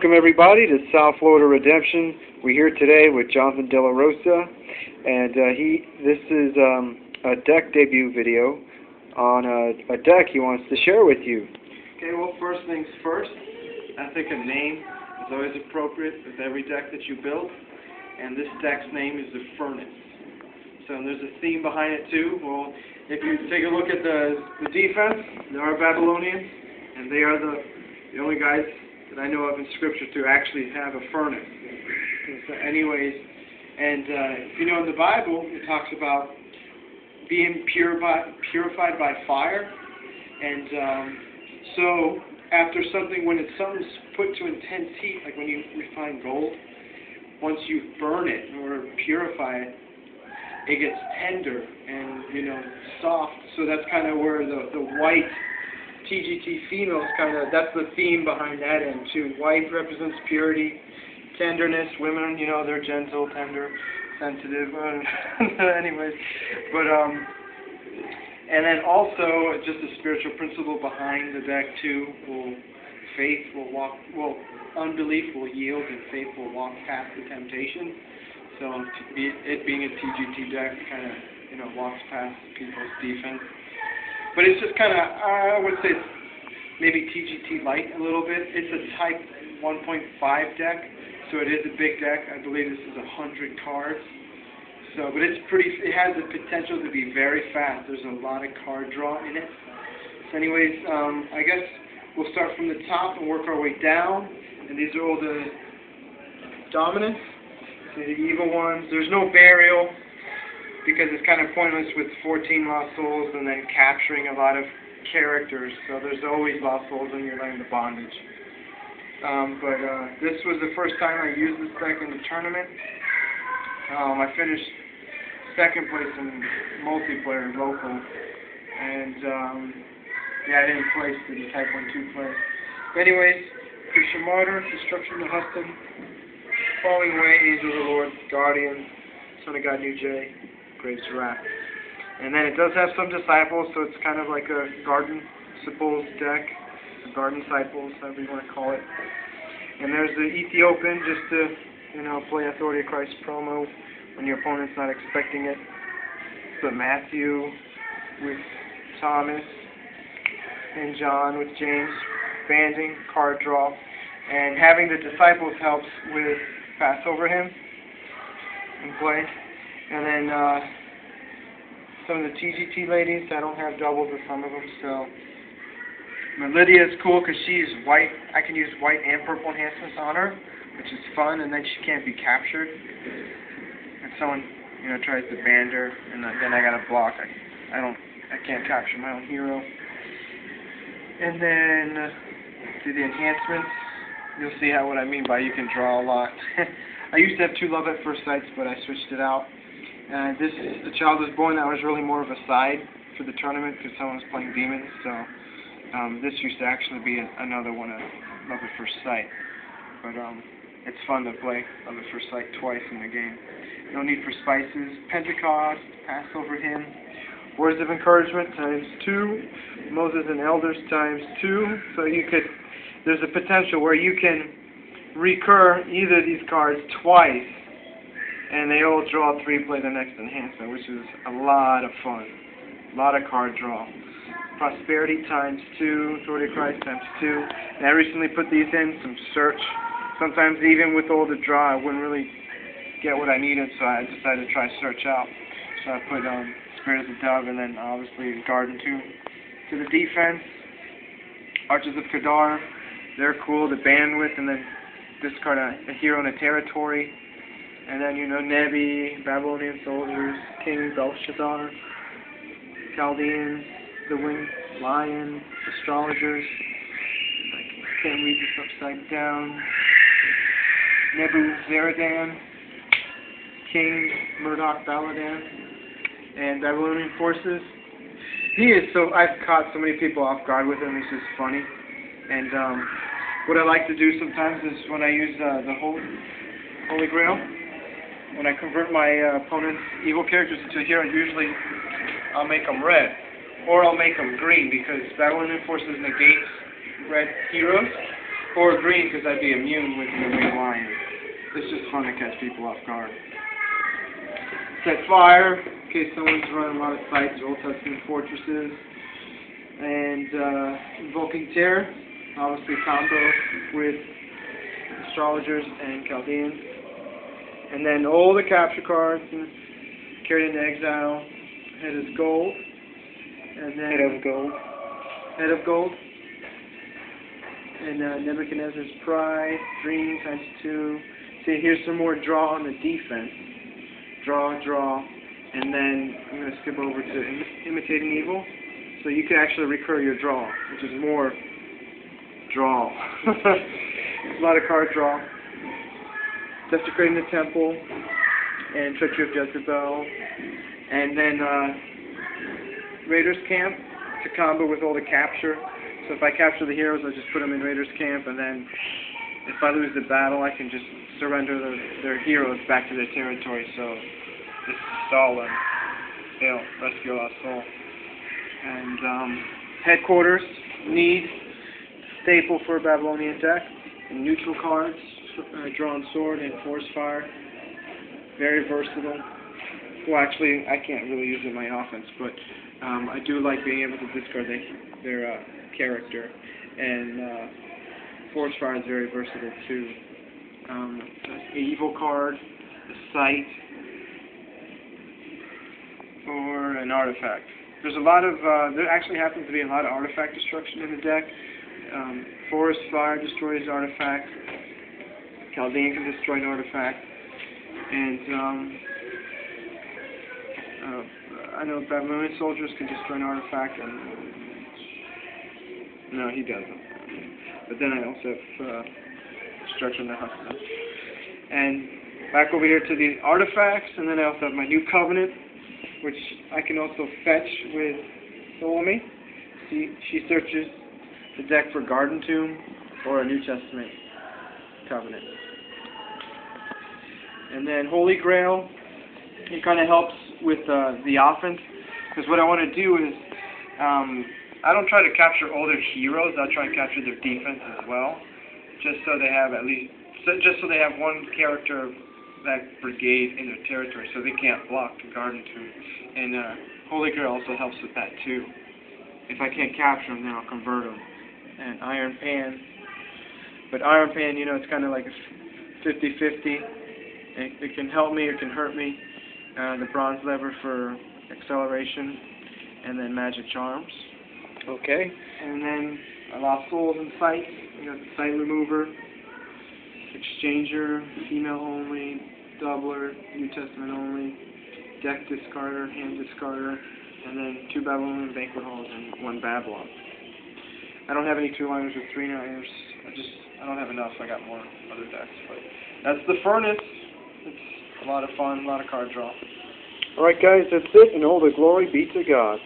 Welcome everybody to South Florida Redemption. We're here today with Jonathan De La Rosa, and this is a deck debut video on a deck he wants to share with you. Okay, well, first things first, I think a name is always appropriate with every deck that you build, and this deck's name is the Furnace. So there's a theme behind it too. Well, if you take a look at the defense, there are Babylonians, and they are the only guys that I know of in Scripture to actually have a furnace. So anyways, and if you know in the Bible, it talks about being purified by fire, and so after something, when something's put to intense heat, like when you refine gold, once you burn it or purify it, it gets tender and soft. So that's kind of where the white TGT females that's the theme behind that end too. White represents purity, tenderness. Women, they're gentle, tender, sensitive. Anyways, but and then also just a spiritual principle behind the deck too. Unbelief will yield, and faith will walk past the temptation. So it being a TGT deck kind of walks past people's defense. But it's just kind of, I would say, maybe TGT light a little bit. It's a type 1.5 deck, so it is a big deck. I believe this is 100 cards. So, but it has the potential to be very fast. There's a lot of card draw in it. So anyways, I guess we'll start from the top and work our way down. And these are all the dominants. The evil ones. There's no burial, because it's kind of pointless with 14 lost souls and then capturing a lot of characters. So there's always lost souls when you're laying the bondage. But this was the first time I used this deck in the tournament. I finished second place in multiplayer local, and I didn't place the Type 1-2 player. But anyways, Christian Martyr, Destruction to Huston, Falling Away, Angel of the Lord, Guardian, Son of God, New Jay, Graves to Wrath. And then it does have some disciples, so it's kind of like a garden disciples deck, garden disciples, however you want to call it. And there's the Ethiopian, just to play Authority of Christ promo when your opponent's not expecting it. But Matthew with Thomas, and John with James, banding, card draw, and having the disciples helps with Passover hymn and play. And then some of the TGT ladies, I don't have doubles with some of them, so Lydia is cool because she's white. I can use white and purple enhancements on her, which is fun, and then she can't be captured. If someone tries to band her, and then I gotta block. I can't capture my own hero. And then do the enhancements. You'll see what I mean by you can draw a lot. I used to have 2 Love at First Sights, but I switched it out. The child was born. That was really more of a side for the tournament because someone was playing demons. So this used to actually be another one of Love at First Sight. But it's fun to play Love at First Sight twice in the game. No need for spices. Pentecost, Passover hymn, Words of Encouragement ×2, Moses and Elders ×2. So there's a potential where you can recur either of these cards twice, and they all draw 3, play the next enhancement, which is a lot of fun. A lot of card draw. Prosperity ×2, Authority of Christ ×2. And I recently put these in, some search. Sometimes even with all the draw, I wouldn't really get what I needed, so I decided to try search out. So I put Spirit of the Dove, and then obviously Garden 2. To the defense, Archers of Kedar. They're cool, the bandwidth, and then discard a hero in a territory. And then, Nebi, Babylonian soldiers, King Belshazzar, Chaldeans, the Winged Lion, Astrologers. I can't read this upside down. Nebuzaradan, King Murdoch Baladan, and Babylonian forces. I've caught so many people off guard with him. It's just funny. And what I like to do sometimes is when I use the Holy Grail, when I convert my opponent's evil characters into a hero, usually I'll make them red. Or I'll make them green, because Babylonian Forces negates red heroes. Or green, because I'd be immune with the Winged Lion. It's just fun to catch people off guard. Set fire, in case someone's running a lot of sites, Old Testament fortresses. And Invoking Terror, obviously combo with Astrologers and Chaldeans. And then all the capture cards, Carried into Exile, Head is Gold. And then Head of Gold. Head of Gold. And Nebuchadnezzar's Pride, Dream ×2. See, here's some more draw on the defense. Draw, and then I'm going to skip over to Imitating Evil. So you can actually recur your draw, which is more draw. A lot of card draw. Desecrating the Temple, and Treachery of Jezebel. And then Raiders Camp to combo with all the capture. So if I capture the heroes, I just put them in Raiders Camp, and then if I lose the battle, I can just surrender their heroes back to their territory. So this is Stalin. They'll rescue our soul. And Headquarters, need, staple for a Babylonian deck. And neutral cards, Drawn Sword and Force Fire. Very versatile. Well, actually, I can't really use it in my offense, but I do like being able to discard their character. And Force Fire is very versatile too. An evil card, a sight, or an artifact. There's a lot of, there actually happens to be a lot of artifact destruction in the deck. Forest Fire destroys artifacts. Chaldean can destroy an artifact. And I know Babylonian Soldiers can destroy an artifact, and no, he doesn't. But then I also have Destruction of the Husband. And back over here to the artifacts, and then I also have my New Covenant, which I can also fetch with Salome. She searches the deck for Garden Tomb or a New Testament Covenant. And then Holy Grail, it kind of helps with the offense, because what I want to do is, I don't try to capture all their heroes, I try to capture their defense as well, just so they have at least, just so they have one character of that brigade in their territory, so they can't block the Garden Tomb. And Holy Grail also helps with that too. If I can't capture them, then I'll convert them. And Iron Pan, but Iron Pan, you know, it's kind of like a 50-50. It can help me, it can hurt me. The Bronze Lever for acceleration, and then Magic Charms. Okay. And then Lost Souls and Sight. You got the Sight Remover, Exchanger, Female Only, Doubler, New Testament Only, Deck Discarder, Hand Discarder, and then 2 Babylonian Banquet Halls and 1 Babylon. I don't have any 2-liners with 3-liners. I don't have enough. I got more other decks, but that's the Furnace. It's a lot of fun, a lot of card draw. Alright guys, that's it, and all the glory be to God.